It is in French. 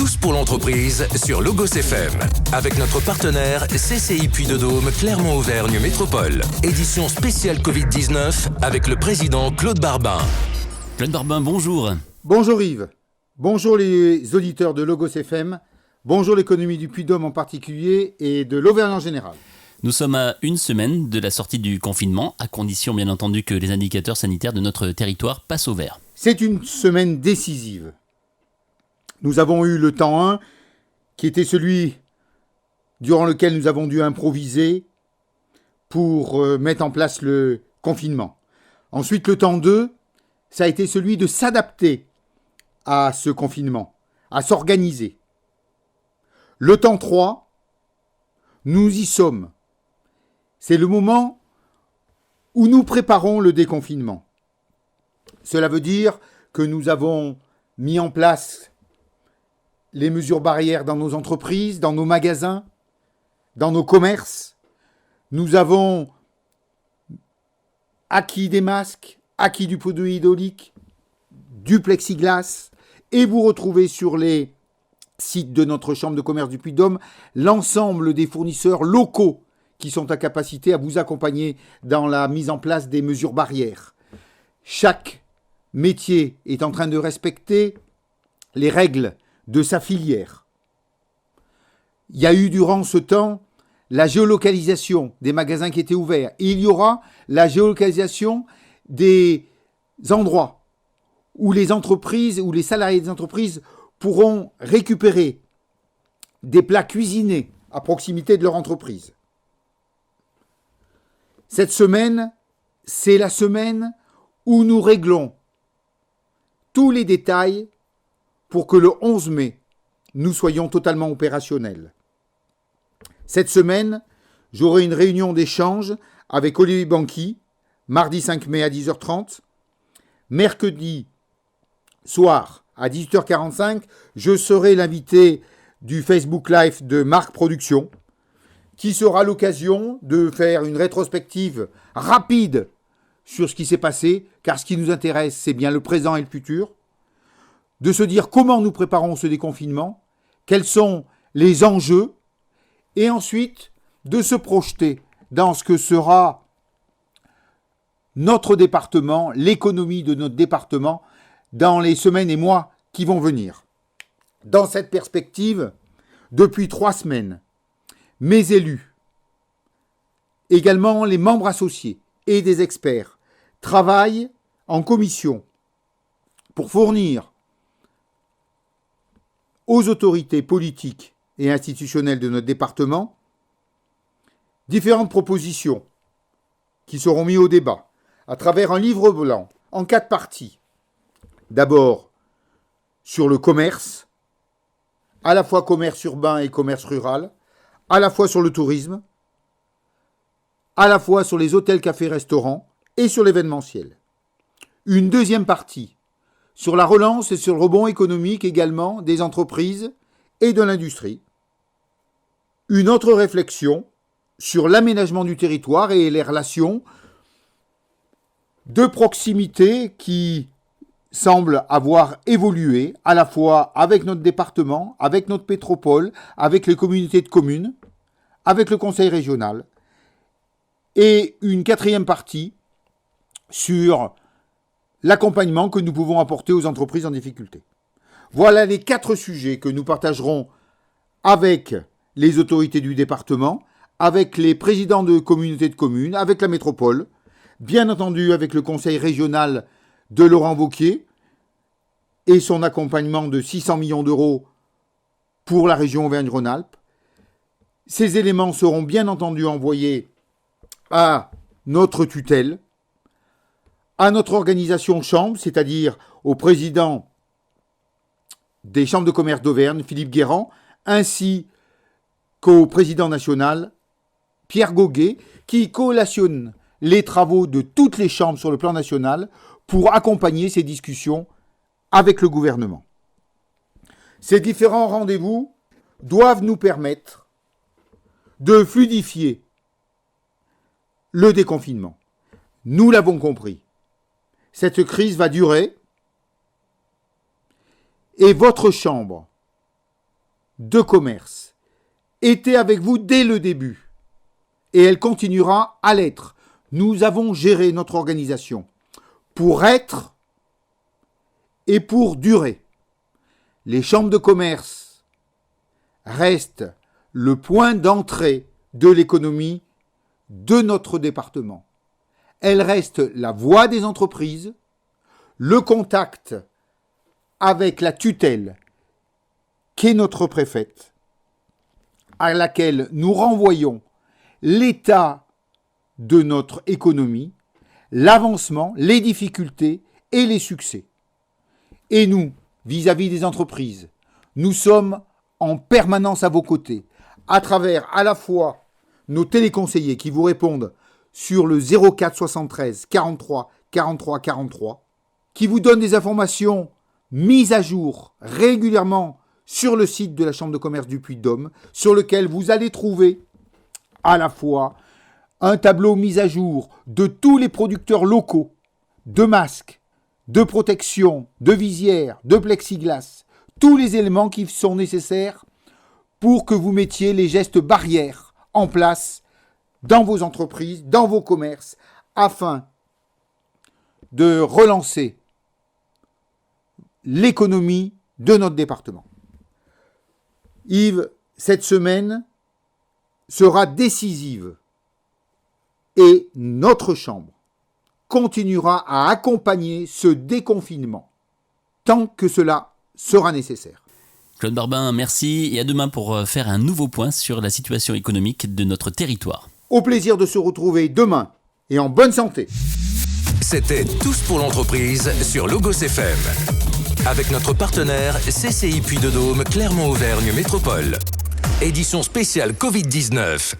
Tous pour l'entreprise sur Logos FM. Avec notre partenaire CCI Puy-de-Dôme Clermont-Auvergne Métropole. Édition spéciale Covid-19 avec le président Claude Barbin. Claude Barbin, bonjour. Bonjour Yves. Bonjour les auditeurs de Logos FM. Bonjour l'économie du Puy-de-Dôme en particulier et de l'Auvergne en général. Nous sommes à une semaine de la sortie du confinement, à condition bien entendu que les indicateurs sanitaires de notre territoire passent au vert. C'est une semaine décisive. Nous avons eu le temps 1, qui était celui durant lequel nous avons dû improviser pour mettre en place le confinement. Ensuite, le temps 2, ça a été celui de s'adapter à ce confinement, à s'organiser. Le temps 3, nous y sommes. C'est le moment où nous préparons le déconfinement. Cela veut dire que nous avons mis en place les mesures barrières dans nos entreprises, dans nos magasins, dans nos commerces. Nous avons acquis des masques, acquis du produit hydraulique, du plexiglas, et vous retrouvez sur les sites de notre chambre de commerce du Puy-de-Dôme l'ensemble des fournisseurs locaux qui sont à capacité à vous accompagner dans la mise en place des mesures barrières. Chaque métier est en train de respecter les règles de sa filière. Il y a eu durant ce temps la géolocalisation des magasins qui étaient ouverts. Et il y aura la géolocalisation des endroits où les entreprises, où les salariés des entreprises pourront récupérer des plats cuisinés à proximité de leur entreprise. Cette semaine, c'est la semaine où nous réglons tous les détails pour que le 11 mai, nous soyons totalement opérationnels. Cette semaine, j'aurai une réunion d'échange avec Olivier Banqui, mardi 5 mai à 10h30. Mercredi soir à 18h45, je serai l'invité du Facebook Live de Marc Productions, qui sera l'occasion de faire une rétrospective rapide sur ce qui s'est passé, car ce qui nous intéresse, c'est bien le présent et le futur, de se dire comment nous préparons ce déconfinement, quels sont les enjeux, et ensuite de se projeter dans ce que sera notre département, l'économie de notre département, dans les semaines et mois qui vont venir. Dans cette perspective, depuis 3 semaines, mes élus, également les membres associés et des experts, travaillent en commission pour fournir aux autorités politiques et institutionnelles de notre département différentes propositions qui seront mises au débat à travers un livre blanc en 4 parties. D'abord, sur le commerce, à la fois commerce urbain et commerce rural, à la fois sur le tourisme, à la fois sur les hôtels, cafés, restaurants et sur l'événementiel. Une deuxième partie sur la relance et sur le rebond économique également des entreprises et de l'industrie. Une autre réflexion sur l'aménagement du territoire et les relations de proximité qui semblent avoir évolué à la fois avec notre département, avec notre métropole, avec les communautés de communes, avec le conseil régional. Et une 4e partie sur l'accompagnement que nous pouvons apporter aux entreprises en difficulté. Voilà les 4 sujets que nous partagerons avec les autorités du département, avec les présidents de communautés de communes, avec la métropole, bien entendu avec le conseil régional de Laurent Wauquiez et son accompagnement de 600 millions d'euros pour la région Auvergne-Rhône-Alpes. Ces éléments seront bien entendu envoyés à notre tutelle, à notre organisation chambre, c'est-à-dire au président des chambres de commerce d'Auvergne, Philippe Guérand, ainsi qu'au président national, Pierre Goguet, qui collationne les travaux de toutes les chambres sur le plan national pour accompagner ces discussions avec le gouvernement. Ces différents rendez-vous doivent nous permettre de fluidifier le déconfinement. Nous l'avons compris. Cette crise va durer et votre chambre de commerce était avec vous dès le début et elle continuera à l'être. Nous avons géré notre organisation pour être et pour durer. Les chambres de commerce restent le point d'entrée de l'économie de notre département. Elles restent la voix des entreprises, le contact avec la tutelle qu'est notre préfète, à laquelle nous renvoyons l'état de notre économie, l'avancement, les difficultés et les succès. Et nous, vis-à-vis des entreprises, nous sommes en permanence à vos côtés, à travers à la fois nos téléconseillers qui vous répondent sur le 04 73 43 43 43, qui vous donnent des informations mises à jour régulièrement sur le site de la Chambre de commerce du Puy-de-Dôme, sur lequel vous allez trouver à la fois un tableau mis à jour de tous les producteurs locaux de masques, de protection, de visières, de plexiglas, tous les éléments qui sont nécessaires pour que vous mettiez les gestes barrières en place dans vos entreprises, dans vos commerces, afin de relancer l'économie de notre département. Yves, cette semaine sera décisive et notre chambre continuera à accompagner ce déconfinement tant que cela sera nécessaire. Claude Barbin, merci et à demain pour faire un nouveau point sur la situation économique de notre territoire. Au plaisir de se retrouver demain et en bonne santé. C'était Tous pour l'entreprise sur Logos FM. Avec notre partenaire CCI Puy-de-Dôme Clermont-Auvergne Métropole. Édition spéciale Covid-19.